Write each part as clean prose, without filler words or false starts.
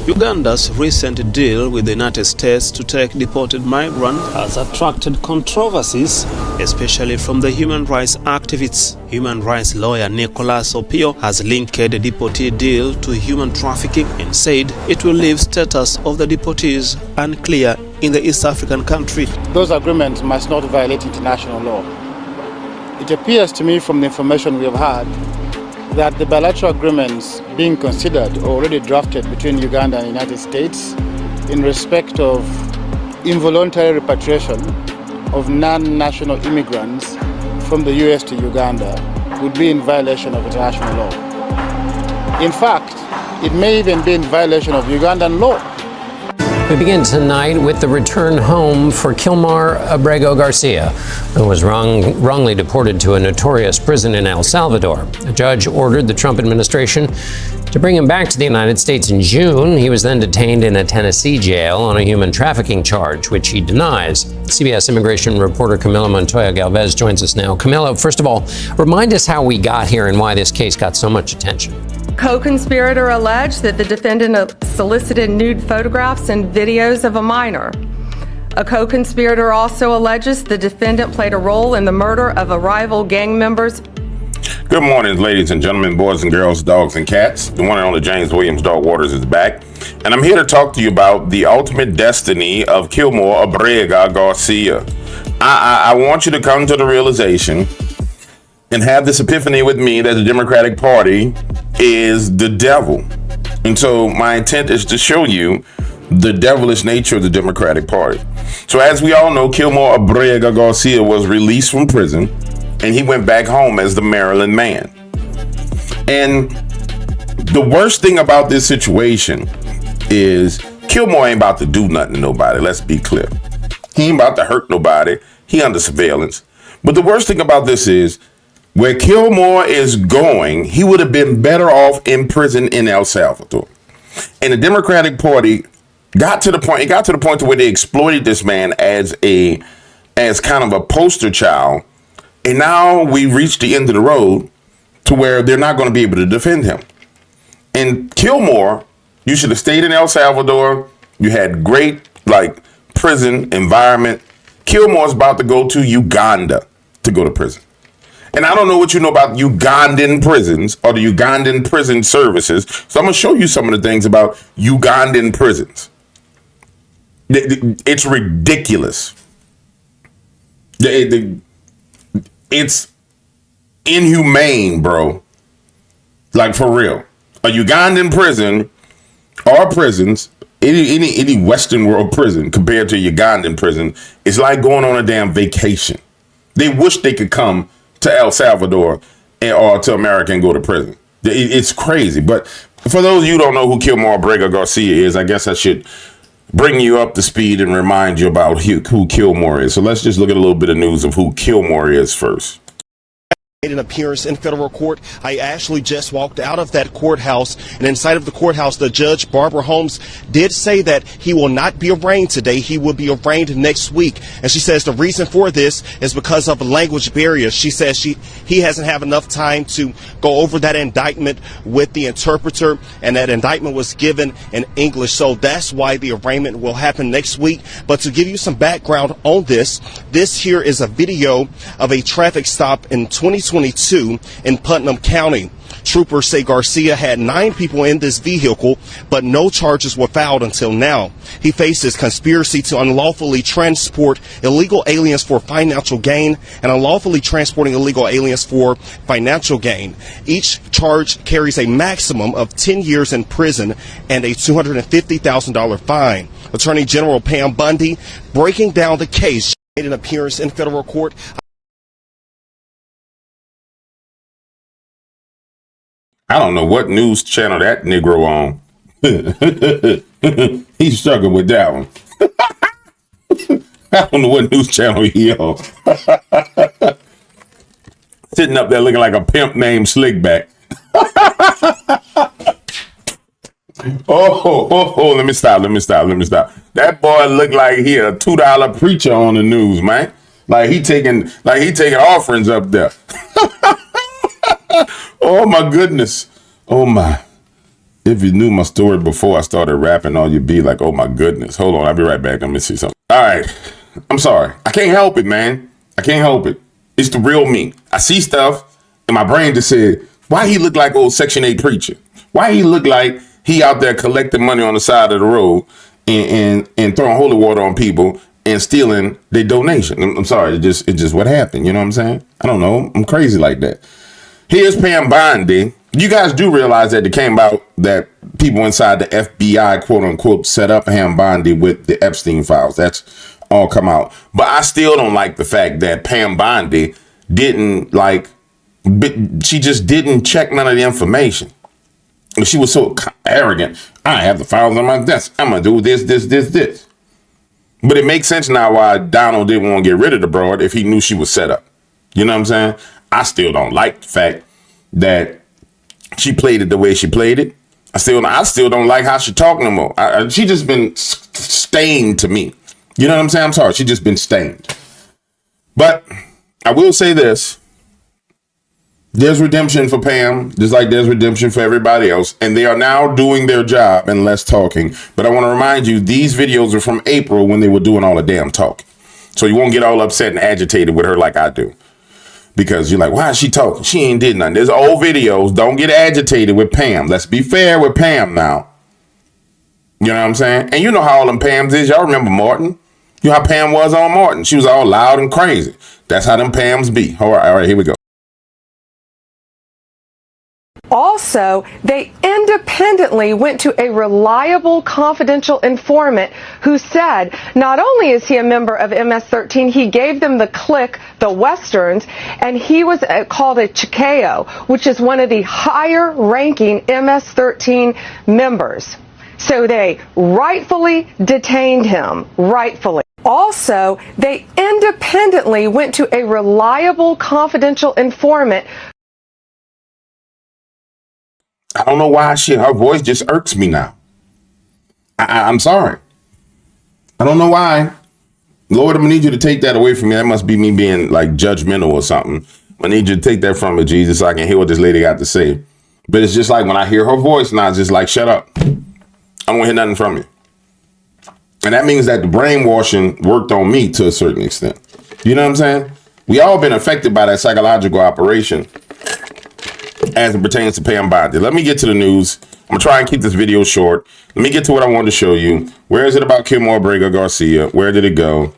Uganda's recent deal with the United States to take deported migrants has attracted controversies, especially from the human rights activists. Human rights lawyer Nicholas Opio has linked the deportee deal to human trafficking and said it will leave status of the deportees unclear in the East African country. Those agreements must not violate international law. It appears to me from the information we have had that the bilateral agreements being considered or already drafted between Uganda and the United States in respect of involuntary repatriation of non-national immigrants from the US to Uganda would be in violation of international law. In fact, it may even be in violation of Ugandan law. We begin tonight with the return home for Kilmar Abrego Garcia, who was wrongly deported to a notorious prison in El Salvador. A judge ordered the Trump administration to bring him back to the United States in June. He was then detained in a Tennessee jail on a human trafficking charge, which he denies. CBS immigration reporter Camila Montoya Galvez joins us now. Camila, first of all, remind us how we got here and why this case got so much attention. Co-conspirator alleged that the defendant solicited nude photographs and videos of a minor. A co-conspirator also alleges the defendant played a role in the murder of a rival gang members. Good morning, ladies and gentlemen, boys and girls, dogs and cats. The one and only James Williams Dog Waters is back. And I'm here to talk to you about the ultimate destiny of Kilmar Abrego Garcia. I want you to come to the realization and have this epiphany with me that the Democratic Party is the devil. And so my intent is to show you the devilish nature of the Democratic Party. So as we all know, Kilmar Abrego Garcia was released from prison and he went back home as the Maryland man. And the worst thing about this situation is Kilmar ain't about to do nothing to nobody. Let's be clear. He ain't about to hurt nobody. He under surveillance. But the worst thing about this is where Kilmar is going, he would have been better off in prison in El Salvador. And the Democratic Party got to the point to where they exploited this man as kind of a poster child. And now we reached the end of the road to where they're not going to be able to defend him. And Kilmar, you should have stayed in El Salvador. You had great prison environment. Kilmar's about to go to Uganda to go to prison. And I don't know what you know about Ugandan prisons or the Ugandan prison services. So I'm going to show you some of the things about Ugandan prisons. It's ridiculous. It's inhumane, bro. Like, for real. A Ugandan prison or prisons, any Western world prison compared to a Ugandan prison, is like going on a damn vacation. They wish they could come to El Salvador or to America and go to prison. It's crazy. But for those of you who don't know who Kilmar Abrego Garcia is, I guess I should bring you up to speed and remind you about who Kilmar is. So let's just look at a little bit of news of who Kilmar is first. Made an appearance in federal court. I actually just walked out of that courthouse, and inside of the courthouse, the judge, Barbara Holmes, did say that he will not be arraigned today. He will be arraigned next week. And she says the reason for this is because of language barriers. She says he hasn't had enough time to go over that indictment with the interpreter, and that indictment was given in English. So that's why the arraignment will happen next week. But to give you some background on this here is a video of a traffic stop in 2022 in Putnam County. Troopers say Garcia had 9 people in this vehicle, but no charges were filed until now. He faces conspiracy to unlawfully transport illegal aliens for financial gain and unlawfully transporting illegal aliens for financial gain. Each charge carries a maximum of 10 years in prison and a $250,000 fine. Attorney General Pam Bundy breaking down the case. Made an appearance in federal court. I don't know what news channel that Negro on. He's struggling with that one. I don't know what news channel he on. Sitting up there looking like a pimp named Slickback. Oh, let me stop. That boy looked like he a $2 preacher on the news, man. Like he taking offerings up there. Oh my goodness. Oh my. If you knew my story before I started rapping, all you'd be like, oh my goodness. Hold on, I'll be right back. Let me see something. All right. I'm sorry. I can't help it, man. I can't help it. It's the real me. I see stuff and my brain just said, why he look like old Section 8 preacher? Why he look like he out there collecting money on the side of the road and throwing holy water on people and stealing their donation? I'm sorry. It's just what happened. You know what I'm saying? I don't know. I'm crazy like that. Here's Pam Bondi. You guys do realize that it came out that people inside the FBI, quote unquote, set up Pam Bondi with the Epstein files. That's all come out. But I still don't like the fact that Pam Bondi didn't she just didn't check none of the information. She was so arrogant. I have the files on my desk. I'm going to do this. But it makes sense now why Donald didn't want to get rid of the broad if he knew she was set up. You know what I'm saying? I still don't like the fact that she played it the way she played it. I still don't like how she talk no more. She just been stained to me. You know what I'm saying? I'm sorry. She just been stained. But I will say this. There's redemption for Pam, just like there's redemption for everybody else. And they are now doing their job and less talking. But I want to remind you, these videos are from April when they were doing all the damn talking. So you won't get all upset and agitated with her like I do. Because you're like, why is she talking? She ain't did nothing. There's old videos. Don't get agitated with Pam. Let's be fair with Pam now. You know what I'm saying? And you know how all them Pams is. Y'all remember Martin? You know how Pam was on Martin. She was all loud and crazy. That's how them Pams be. All right, here we go. Also, they independently went to a reliable confidential informant who said not only is he a member of MS-13, he gave them the clique, the Westerns, and he was called a Chicao, which is one of the higher ranking MS-13 members. So they rightfully detained him, rightfully. Also, they independently went to a reliable confidential informant. I don't know why her voice just irks me now. I'm sorry. I don't know why. Lord, I'm gonna need you to take that away from me. That must be me being like judgmental or something. I need you to take that from me, Jesus, so I can hear what this lady got to say. But it's just like when I hear her voice now, it's just like, shut up. I don't want to hear nothing from you. And that means that the brainwashing worked on me to a certain extent. You know what I'm saying? We all been affected by that psychological operation as it pertains to Pam Bondi. Let me get to the news. I'm going to try and keep this video short. Let me get to what I wanted to show you. Where is it about Kilmore Abrega Garcia? Where did it go?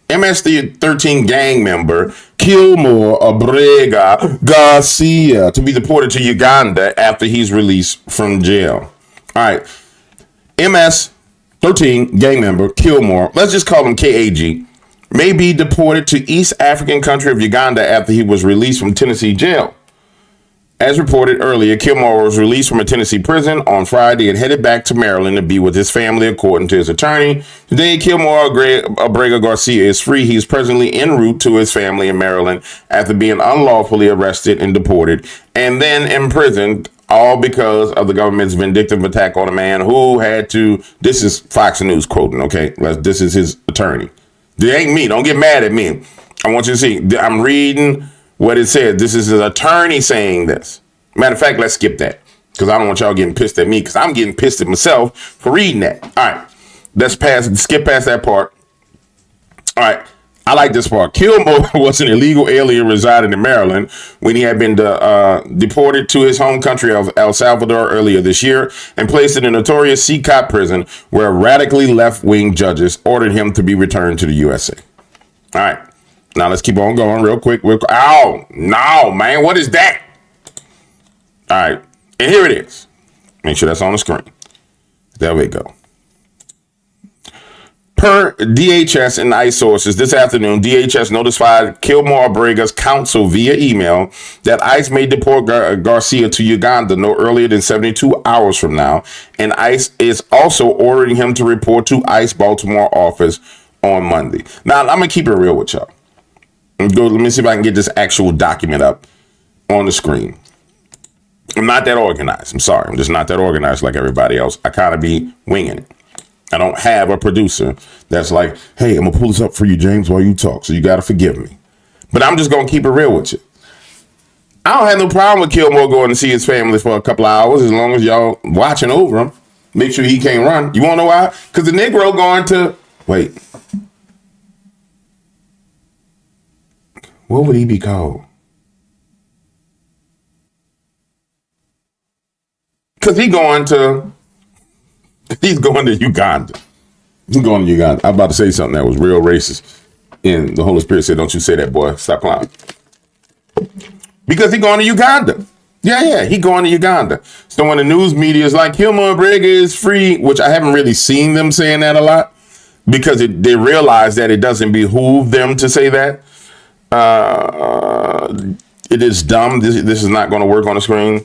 MS-13 gang member Kilmore Abrega Garcia to be deported to Uganda after he's released from jail. All right. MS-13 gang member Kilmore, let's just call him KAG, may be deported to East African country of Uganda after he was released from Tennessee jail. As reported earlier, Kilmore was released from a Tennessee prison on Friday and headed back to Maryland to be with his family, according to his attorney. Today, Kilmore Abrega Garcia is free. He is presently en route to his family in Maryland after being unlawfully arrested and deported and then imprisoned, all because of the government's vindictive attack on a man who had to, this is Fox News quoting, okay? This is his attorney. It ain't me. Don't get mad at me. I want you to see. I'm reading what it says. This is his attorney saying this. Matter of fact, let's skip that because I don't want y'all getting pissed at me because I'm getting pissed at myself for reading that. All right, skip past that part. All right, I like this part. Kilmore was an illegal alien residing in Maryland when he had been deported to his home country of El Salvador earlier this year and placed in a notorious CCOP prison where radically left-wing judges ordered him to be returned to the USA. All right. Now, let's keep on going real quick. Oh, no, man. What is that? All right. And here it is. Make sure that's on the screen. There we go. Per DHS and ICE sources, this afternoon, DHS notified Kilmore Abrega's counsel via email that ICE may deport Garcia to Uganda no earlier than 72 hours from now. And ICE is also ordering him to report to ICE Baltimore office on Monday. Now, I'm going to keep it real with y'all. Let me see if I can get this actual document up on the screen. I'm not that organized. I'm sorry. I'm just not that organized like everybody else. I kind of be winging it. I don't have a producer that's like, hey, I'm going to pull this up for you, James, while you talk. So you got to forgive me. But I'm just going to keep it real with you. I don't have no problem with Kilmore going to see his family for a couple of hours as long as y'all watching over him. Make sure he can't run. You want to know why? Because the Negro going to... Wait. What would he be called? Because he's going to Uganda. He's going to Uganda. I'm about to say something that was real racist. And the Holy Spirit said, don't you say that, boy. Stop clowning. Because he's going to Uganda. Yeah, he going to Uganda. So when the news media is like, Kilmore Brega is free, which I haven't really seen them saying that a lot, because they realize that it doesn't behoove them to say that. It is dumb. This is not going to work on the screen.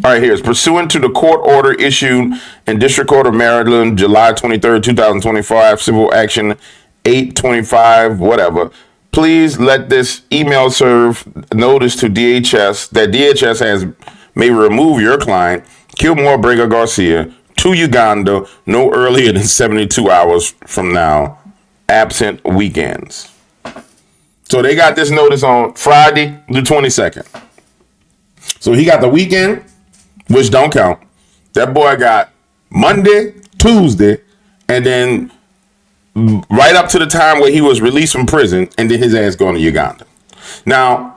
All right, here's pursuant to the court order issued in District Court of Maryland, July 23rd, 2025, civil action 825, whatever. Please let this email serve notice to DHS that DHS may remove your client, Kilmore Brega Garcia, to Uganda no earlier than 72 hours from now, absent weekends. So they got this notice on Friday the 22nd. So he got the weekend, which don't count. That boy got Monday, Tuesday, and then right up to the time where he was released from prison, and then his ass going to Uganda. Now,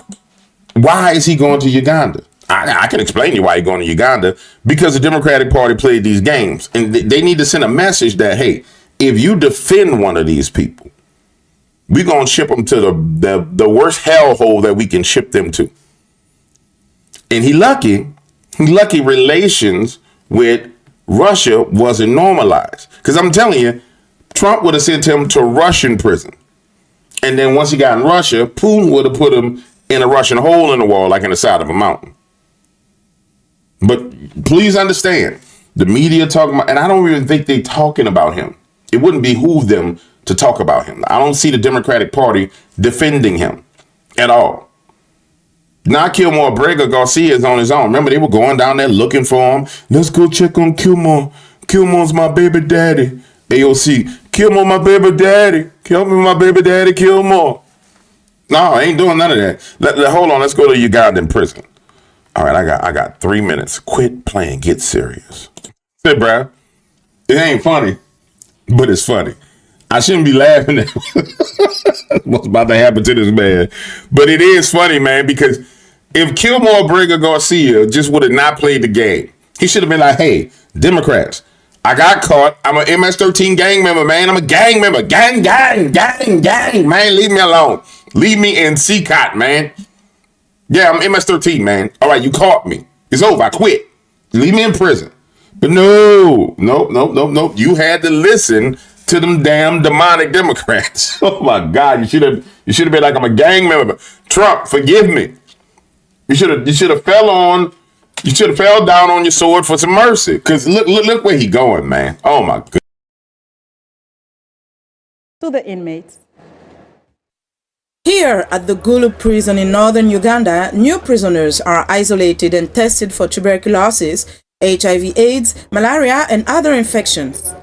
why is he going to Uganda? I can explain to you why he's going to Uganda. Because the Democratic Party played these games, and they need to send a message that, hey, if you defend one of these people, we're going to ship them to the worst hellhole that we can ship them to. And he lucky relations with Russia wasn't normalized. Because I'm telling you, Trump would have sent him to Russian prison. And then once he got in Russia, Putin would have put him in a Russian hole in the wall, like in the side of a mountain. But please understand, the media talking about, and I don't even think they're talking about him. It wouldn't behoove them to talk about him. I don't see the Democratic Party defending him at all. Now Kilmore Brega Garcia is on his own. Remember, they were going down there looking for him. Let's go check on Kilmore. Kilmore's my baby daddy. AOC, Kilmore, my baby daddy. Kill me, my baby daddy, Kilmore. No, I ain't doing none of that. Hold on, let's go to Uganda in prison. All right, I got 3 minutes. Quit playing. Get serious. Say, bruh, it ain't funny, but it's funny. I shouldn't be laughing at what's about to happen to this man. But it is funny, man, because if Kilmore Brega Garcia just would have not played the game, he should have been like, hey, Democrats, I got caught. I'm an MS-13 gang member, man. I'm a gang member. Gang, man. Leave me alone. Leave me in CCOT, man. Yeah, I'm MS-13, man. All right, you caught me. It's over. I quit. Leave me in prison. But no. You had to listen to them damn demonic Democrats. Oh my God, you should have been like, I'm a gang member. Trump, forgive me. You should have fell down on your sword for some mercy. Because look where he going, man. Oh my God. To the inmates. Here at the Gulu prison in northern Uganda, new prisoners are isolated and tested for tuberculosis, HIV/AIDS, malaria, and other infections.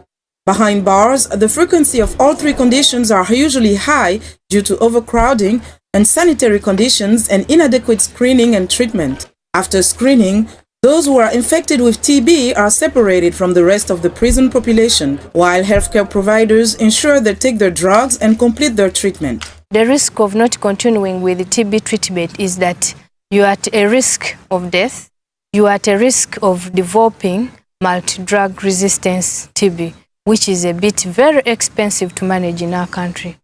Behind bars, the frequency of all three conditions are usually high due to overcrowding, unsanitary conditions, and inadequate screening and treatment. After screening, those who are infected with TB are separated from the rest of the prison population, while healthcare providers ensure they take their drugs and complete their treatment. The risk of not continuing with the TB treatment is that you are at a risk of death, you are at a risk of developing multi-drug resistance TB, which is a bit very expensive to manage in our country.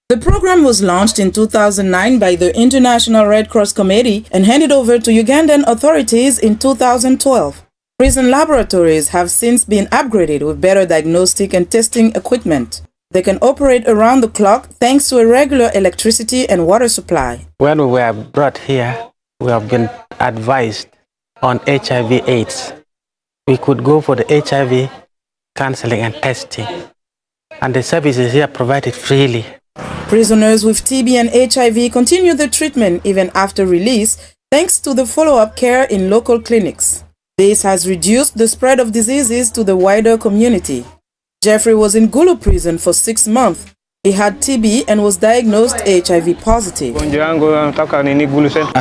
The program was launched in 2009 by the International Red Cross Committee and handed over to Ugandan authorities in 2012. Prison laboratories have since been upgraded with better diagnostic and testing equipment. They can operate around the clock thanks to a regular electricity and water supply. When we were brought here, we have been advised on HIV/AIDS. We could go for the HIV counseling and testing, and the services here provided freely. Prisoners with TB and HIV continue the treatment even after release thanks to the follow-up care in local clinics. This has reduced the spread of diseases to the wider community. Jeffrey was in Gulu prison for 6 months. He had TB and was diagnosed HIV positive. At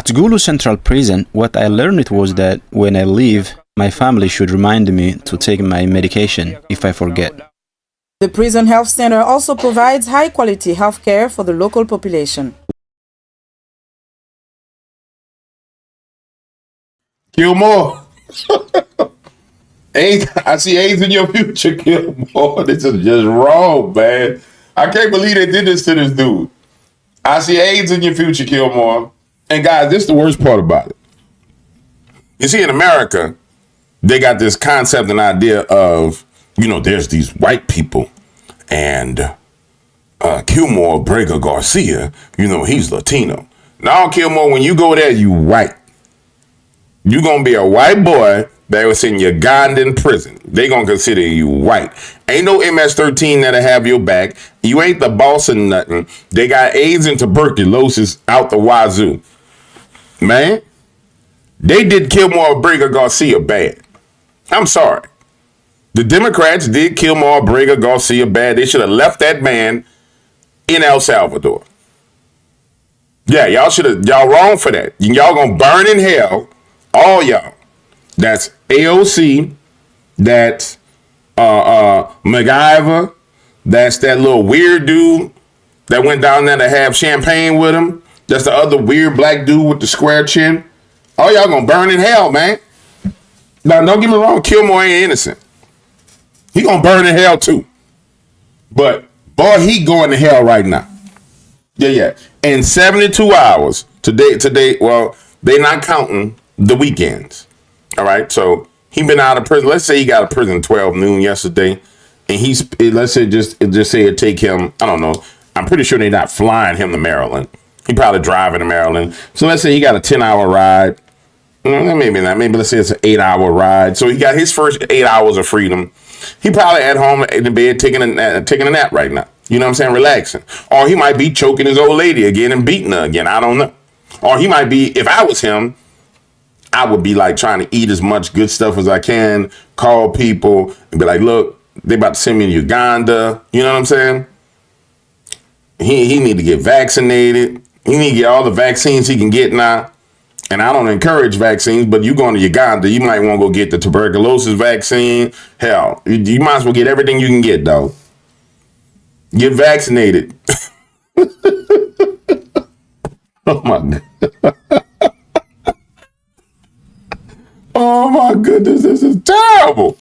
Gulu Central Prison, what I learned was that when I leave, my family should remind me to take my medication if I forget. The prison health center also provides high-quality health care for the local population. Gilmore. I see AIDS in your future, Gilmore. This is just wrong, man. I can't believe they did this to this dude. I see AIDS in your future, Gilmore. And guys, this is the worst part about it. You see, in America, they got this concept and idea of, there's these white people, and Kilmore Brega Garcia, he's Latino. Now, Kilmore, when you go there, you white. You're going to be a white boy that was in Ugandan prison. They going to consider you white. Ain't no MS-13 that'll have your back. You ain't the boss of nothing. They got AIDS and tuberculosis out the wazoo. Man, they did Kilmore Brega Garcia bad. I'm sorry. The Democrats did Kilmore Brega Garcia bad. They should have left that man in El Salvador. Yeah, y'all wrong for that. Y'all gonna burn in hell. All y'all. That's AOC. That's MacGyver. That's that little weird dude that went down there to have champagne with him. That's the other weird black dude with the square chin. All y'all gonna burn in hell, man. Now, don't get me wrong. Kilmore ain't innocent. He gonna burn in hell too. But boy, he going to hell right now. Yeah. In 72 hours today. Well, they not counting the weekends. All right, so he been out of prison. Let's say he got out of prison 12 noon yesterday, and let's say just say it take him. I don't know. I'm pretty sure they're not flying him to Maryland. He probably driving to Maryland. So let's say he got a 10-hour ride. Maybe not. Maybe let's say it's an 8-hour ride. So he got his first 8 hours of freedom. He probably at home in the bed taking a nap right now. You know what I'm saying? Relaxing. Or he might be choking his old lady again and beating her again. I don't know. Or he might be, if I was him, I would be like trying to eat as much good stuff as I can, call people and be like, look, they about to send me to Uganda. You know what I'm saying? He need to get vaccinated. He need to get all the vaccines he can get now. And I don't encourage vaccines, but you going to Uganda, you might want to go get the tuberculosis vaccine. Hell, you might as well get everything you can get, though. Get vaccinated. Oh, my God. Oh, my goodness. This is terrible.